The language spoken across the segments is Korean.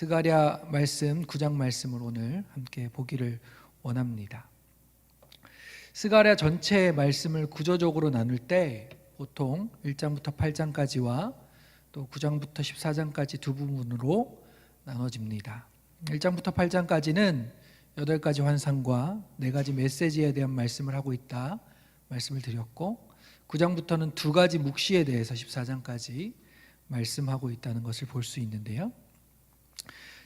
스가랴 말씀 9장 말씀을 오늘 함께 보기를 원합니다. 스가랴 전체 말씀을 구조적으로 나눌 때 보통 1장부터 8장까지와 또 9장부터 14장까지 두 부분으로 나눠집니다. 1장부터 8장까지는 8가지 환상과 4가지 메시지에 대한 말씀을 하고 있다 말씀을 드렸고, 9장부터는 2가지 묵시에 대해서 14장까지 말씀하고 있다는 것을 볼 수 있는데요.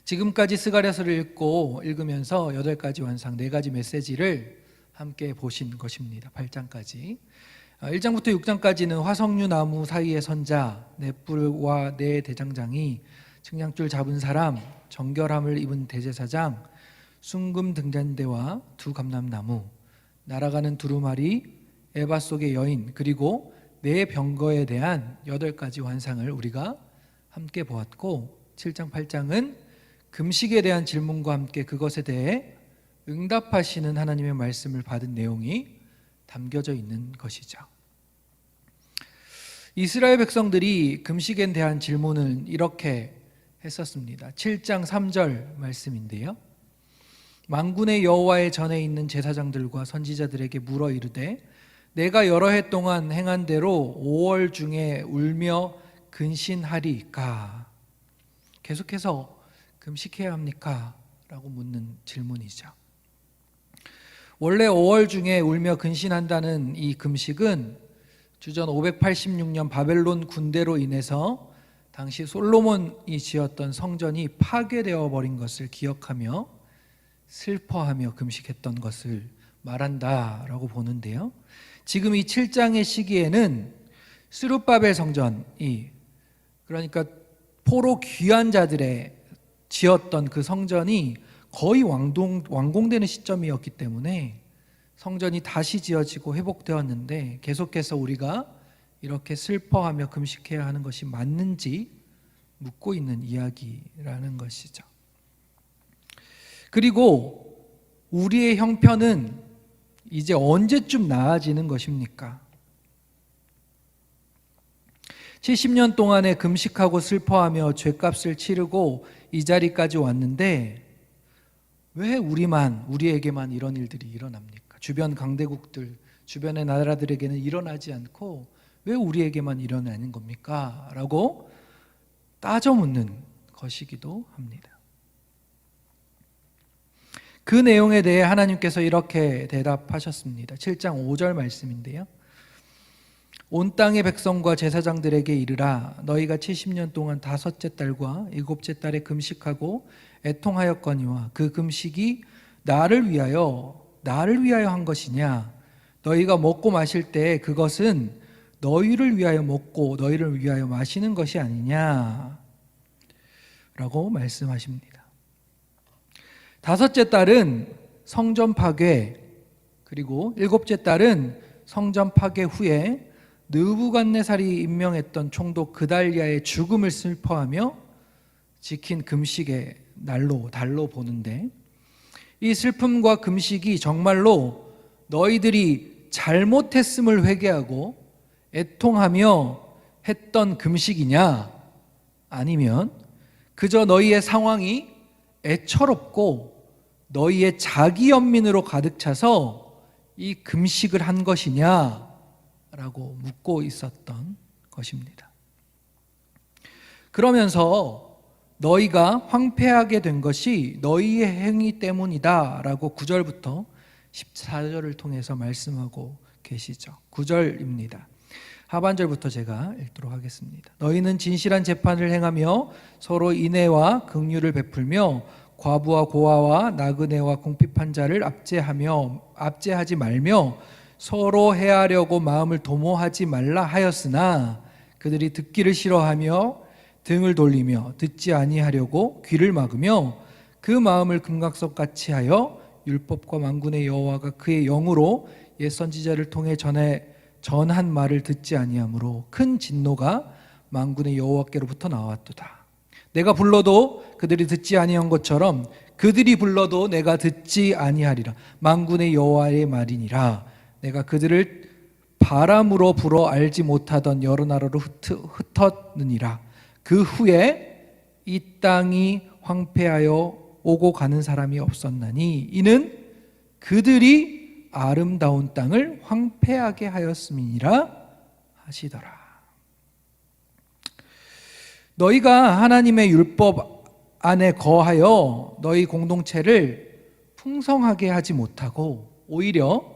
지금까지 스가랴서를 읽으면서 8가지 환상, 4가지 메시지를 함께 보신 것입니다. 8장까지. 1장부터 6장까지는 화석류 나무 사이의 선자, 네 뿔과 네 대장장이, 측량줄 잡은 사람, 정결함을 입은 대제사장, 순금 등잔대와 두 감람나무, 날아가는 두루마리, 에바 속의 여인, 그리고 네 병거에 대한 8가지 환상을 우리가 함께 보았고, 7장 8장은 금식에 대한 질문과 함께 그것에 대해 응답하시는 하나님의 말씀을 받은 내용이 담겨져 있는 것이죠. 이스라엘 백성들이 금식에 대한 질문을 이렇게 했었습니다. 7장 3절 말씀인데요. 만군의 여호와의 전에 있는 제사장들과 선지자들에게 물어 이르되 내가 여러 해 동안 행한 대로 5월 중에 울며 근신하리까? 계속해서 금식해야 합니까? 라고 묻는 질문이죠. 원래 5월 중에 울며 근신한다는 이 금식은 주전 586년 바벨론 군대로 인해서 당시 솔로몬이 지었던 성전이 파괴되어 버린 것을 기억하며 슬퍼하며 금식했던 것을 말한다라고 보는데요. 지금 이 7장의 시기에는 스룹바벨 성전이, 그러니까 포로 귀환 자들의 지었던 그 성전이 거의 완공되는 시점이었기 때문에 성전이 다시 지어지고 회복되었는데, 계속해서 우리가 이렇게 슬퍼하며 금식해야 하는 것이 맞는지 묻고 있는 이야기라는 것이죠. 그리고 우리의 형편은 이제 언제쯤 나아지는 것입니까? 70년 동안에 금식하고 슬퍼하며 죄값을 치르고 이 자리까지 왔는데 왜 우리에게만 이런 일들이 일어납니까? 주변 강대국들, 주변의 나라들에게는 일어나지 않고 왜 우리에게만 일어나는 겁니까? 라고 따져 묻는 것이기도 합니다. 그 내용에 대해 하나님께서 이렇게 대답하셨습니다. 7장 5절 말씀인데요. 온 땅의 백성과 제사장들에게 이르라. 너희가 70년 동안 5째 달과 7째 달에 금식하고 애통하였거니와 그 금식이 나를 위하여 한 것이냐? 너희가 먹고 마실 때 그것은 너희를 위하여 먹고 너희를 위하여 마시는 것이 아니냐? 라고 말씀하십니다. 5째 달은 성전 파괴, 그리고 7째 달은 성전 파괴 후에 느부갓네살이 임명했던 총독 그달리아의 죽음을 슬퍼하며 지킨 금식의 달로 보는데, 이 슬픔과 금식이 정말로 너희들이 잘못했음을 회개하고 애통하며 했던 금식이냐, 아니면 그저 너희의 상황이 애처롭고 너희의 자기 연민으로 가득 차서 이 금식을 한 것이냐 라고 묻고 있었던 것입니다. 그러면서 너희가 황폐하게 된 것이 너희의 행위 때문이다 라고 9절부터 14절을 통해서 말씀하고 계시죠. 9절입니다. 하반절부터 제가 읽도록 하겠습니다. 너희는 진실한 재판을 행하며 서로 인애와 긍휼을 베풀며 과부와 고아와 나그네와 궁핍한 자를 압제하지 말며 서로 해하려고 마음을 도모하지 말라 하였으나 그들이 듣기를 싫어하며 등을 돌리며 듣지 아니하려고 귀를 막으며 그 마음을 금각석같이 하여 율법과 만군의 여호와가 그의 영으로 옛 선지자를 통해 전한 말을 듣지 아니하므로 큰 진노가 만군의 여호와께로부터 나왔도다. 내가 불러도 그들이 듣지 아니한 것처럼 그들이 불러도 내가 듣지 아니하리라. 만군의 여호와의 말이니라. 내가 그들을 바람으로 불어 알지 못하던 여러 나라로 흩었느니라. 그 후에 이 땅이 황폐하여 오고 가는 사람이 없었나니 이는 그들이 아름다운 땅을 황폐하게 하였음이니라 하시더라. 너희가 하나님의 율법 안에 거하여 너희 공동체를 풍성하게 하지 못하고 오히려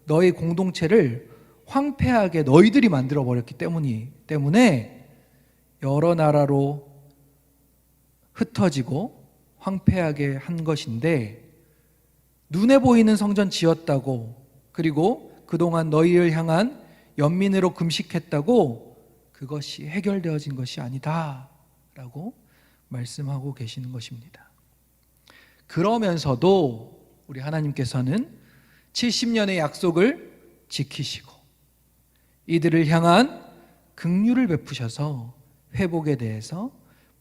너희 공동체를 황폐하게 너희들이 만들어 버렸기 때문에 여러 나라로 흩어지고 황폐하게 한 것인데, 눈에 보이는 성전 지었다고, 그리고 그동안 너희를 향한 연민으로 금식했다고 그것이 해결되어진 것이 아니다 라고 말씀하고 계시는 것입니다. 그러면서도 우리 하나님께서는 70년의 약속을 지키시고 이들을 향한 긍휼을 베푸셔서 회복에 대해서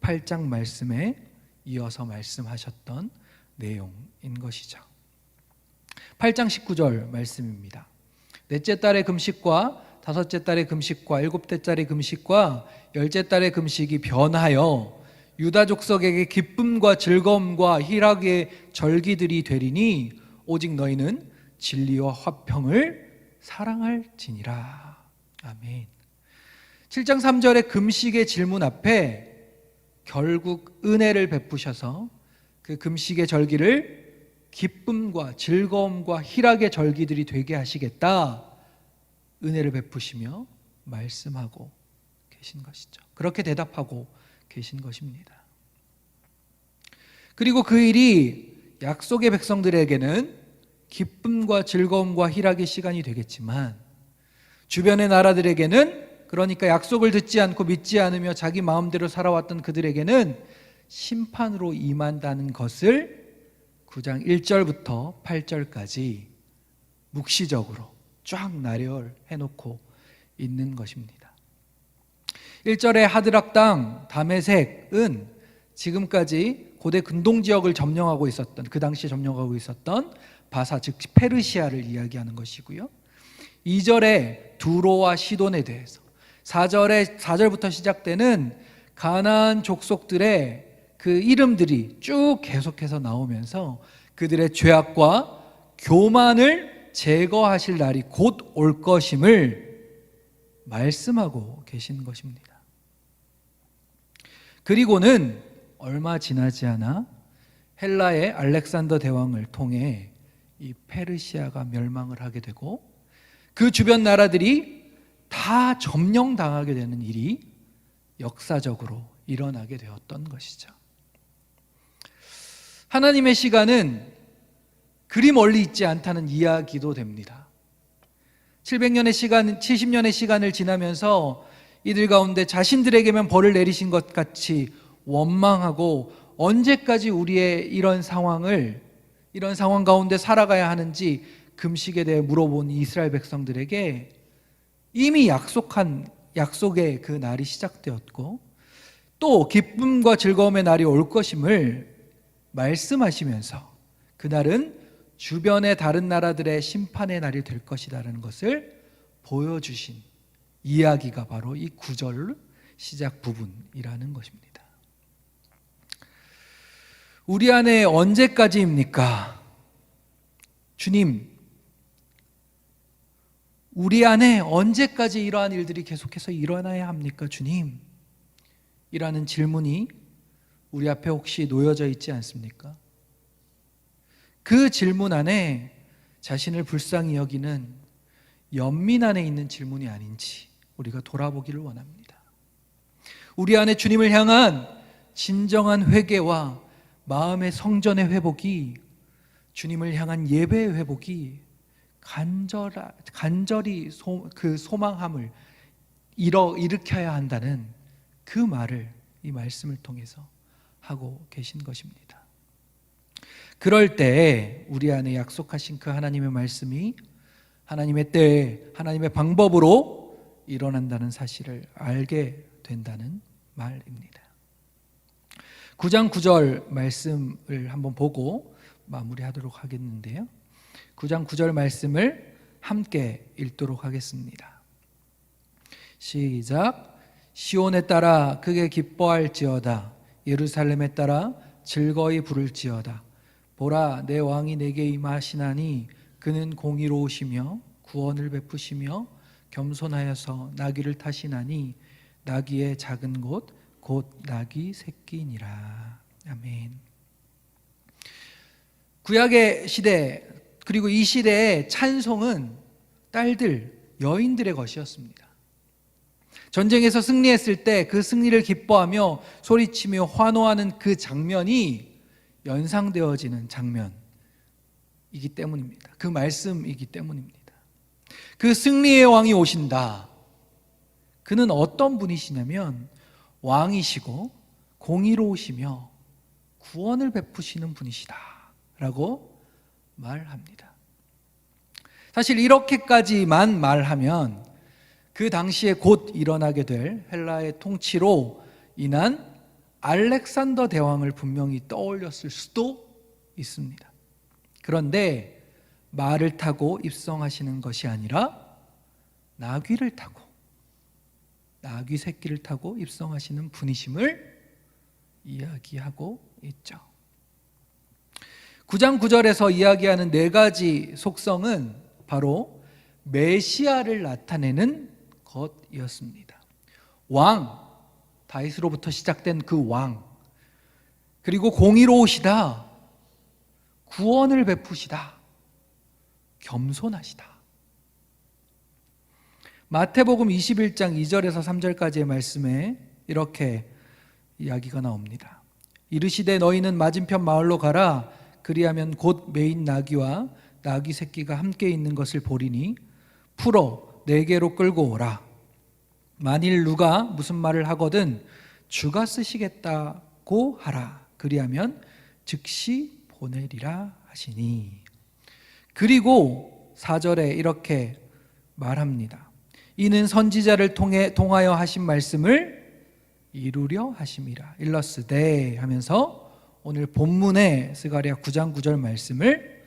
8장 말씀에 이어서 말씀하셨던 내용인 것이죠. 8장 19절 말씀입니다. 넷째 달의 금식과 다섯째 달의 금식과 일곱째 달의 금식과 열째 달의 금식이 변하여 유다 족속에게 기쁨과 즐거움과 희락의 절기들이 되리니 오직 너희는 진리와 화평을 사랑할지니라. 아멘. 7장 3절의 금식의 질문 앞에 결국 은혜를 베푸셔서 그 금식의 절기를 기쁨과 즐거움과 희락의 절기들이 되게 하시겠다, 은혜를 베푸시며 말씀하고 계신 것이죠. 그렇게 대답하고 계신 것입니다. 그리고 그 일이 약속의 백성들에게는 기쁨과 즐거움과 희락의 시간이 되겠지만 주변의 나라들에게는, 그러니까 약속을 듣지 않고 믿지 않으며 자기 마음대로 살아왔던 그들에게는 심판으로 임한다는 것을 9장 1절부터 8절까지 묵시적으로 쫙 나열해 놓고 있는 것입니다. 1절의 하드락 땅 다메섹은 지금까지 고대 근동 지역을 점령하고 있었던, 그 당시에 점령하고 있었던 바사, 즉 페르시아를 이야기하는 것이고요. 2절에 두로와 시돈에 대해서, 4절부터 시작되는 가나안 족속들의 그 이름들이 쭉 계속해서 나오면서 그들의 죄악과 교만을 제거하실 날이 곧 올 것임을 말씀하고 계신 것입니다. 그리고는 얼마 지나지 않아 헬라의 알렉산더 대왕을 통해 이 페르시아가 멸망을 하게 되고 그 주변 나라들이 다 점령당하게 되는 일이 역사적으로 일어나게 되었던 것이죠. 하나님의 시간은 그리 멀리 있지 않다는 이야기도 됩니다. 70년의 시간을 지나면서 이들 가운데 자신들에게만 벌을 내리신 것 같이 원망하고 언제까지 우리의 이런 상황 가운데 살아가야 하는지 금식에 대해 물어본 이스라엘 백성들에게 이미 약속의 그 날이 시작되었고 또 기쁨과 즐거움의 날이 올 것임을 말씀하시면서 그날은 주변의 다른 나라들의 심판의 날이 될 것이라는 것을 보여주신 이야기가 바로 이 9절 시작 부분이라는 것입니다. 우리 안에 언제까지입니까? 주님, 우리 안에 언제까지 이러한 일들이 계속해서 일어나야 합니까, 주님? 이라는 질문이 우리 앞에 혹시 놓여져 있지 않습니까? 그 질문 안에 자신을 불쌍히 여기는 연민 안에 있는 질문이 아닌지 우리가 돌아보기를 원합니다. 우리 안에 주님을 향한 진정한 회개와 마음의 성전의 회복이, 주님을 향한 예배의 회복이 간절히 그 소망함을 일으켜야 한다는 그 말을 이 말씀을 통해서 하고 계신 것입니다. 그럴 때 우리 안에 약속하신 그 하나님의 말씀이 하나님의 때에 하나님의 방법으로 일어난다는 사실을 알게 된다는 말입니다. 9장 9절 말씀을 한번 보고 마무리하도록 하겠는데요. 9장 9절 말씀을 함께 읽도록 하겠습니다. 시작. 시온에 따라 크게 기뻐할지어다. 예루살렘에 따라 즐거이 부를지어다. 보라, 내 왕이 내게 임하시나니 그는 공의로우시며 구원을 베푸시며 겸손하여서 나귀를 타시나니 나귀의 작은 곳 곧 나귀 새끼니라. 아멘. 구약의 시대 그리고 이 시대의 찬송은 딸들, 여인들의 것이었습니다. 전쟁에서 승리했을 때 그 승리를 기뻐하며 소리치며 환호하는 그 장면이 연상되어지는 장면이기 때문입니다. 그 말씀이기 때문입니다. 그 승리의 왕이 오신다. 그는 어떤 분이시냐면 왕이시고 공의로우시며 구원을 베푸시는 분이시다 라고 말합니다. 사실 이렇게까지만 말하면 그 당시에 곧 일어나게 될 헬라의 통치로 인한 알렉산더 대왕을 분명히 떠올렸을 수도 있습니다. 그런데 말을 타고 입성하시는 것이 아니라 나귀를 타고, 나귀 새끼를 타고 입성하시는 분이심을 이야기하고 있죠. 9장 9절에서 이야기하는 네 가지 속성은 바로 메시아를 나타내는 것이었습니다. 왕, 다윗으로부터 시작된 그 왕, 그리고 공의로우시다, 구원을 베푸시다, 겸손하시다. 마태복음 21장 2절에서 3절까지의 말씀에 이렇게 이야기가 나옵니다. 이르시되 너희는 맞은편 마을로 가라. 그리하면 곧 매인 나귀와 나귀 새끼가 함께 있는 것을 보리니 풀어 내게로 끌고 오라. 만일 누가 무슨 말을 하거든 주가 쓰시겠다고 하라. 그리하면 즉시 보내리라 하시니. 그리고 4절에 이렇게 말합니다. 이는 선지자를 통하여 하신 말씀을 이루려 하심이라. 일러스되 하면서 오늘 본문의 스가랴 9장 9절 말씀을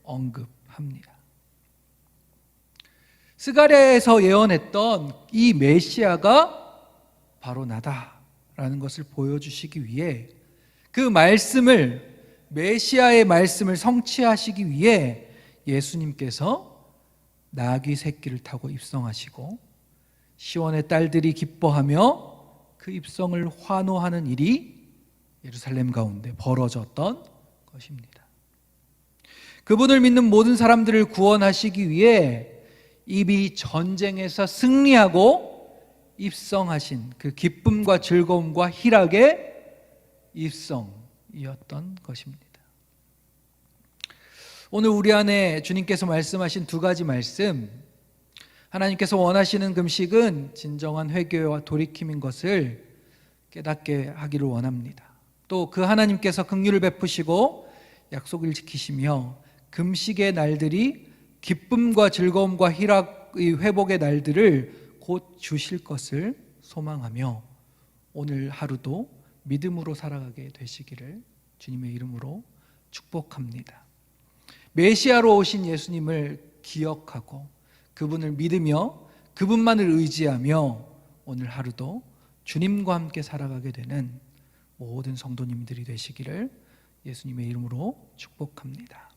언급합니다. 스가랴에서 예언했던 이 메시아가 바로 나다라는 것을 보여주시기 위해 그 말씀을, 메시아의 말씀을 성취하시기 위해 예수님께서 나귀 새끼를 타고 입성하시고 시온의 딸들이 기뻐하며 그 입성을 환호하는 일이 예루살렘 가운데 벌어졌던 것입니다. 그분을 믿는 모든 사람들을 구원하시기 위해 이미 전쟁에서 승리하고 입성하신 그 기쁨과 즐거움과 희락의 입성이었던 것입니다. 오늘 우리 안에 주님께서 말씀하신 두 가지 말씀, 하나님께서 원하시는 금식은 진정한 회개와 돌이킴인 것을 깨닫게 하기를 원합니다. 또 그 하나님께서 긍휼을 베푸시고 약속을 지키시며 금식의 날들이 기쁨과 즐거움과 희락의 회복의 날들을 곧 주실 것을 소망하며 오늘 하루도 믿음으로 살아가게 되시기를 주님의 이름으로 축복합니다. 메시아로 오신 예수님을 기억하고 그분을 믿으며 그분만을 의지하며 오늘 하루도 주님과 함께 살아가게 되는 모든 성도님들이 되시기를 예수님의 이름으로 축복합니다.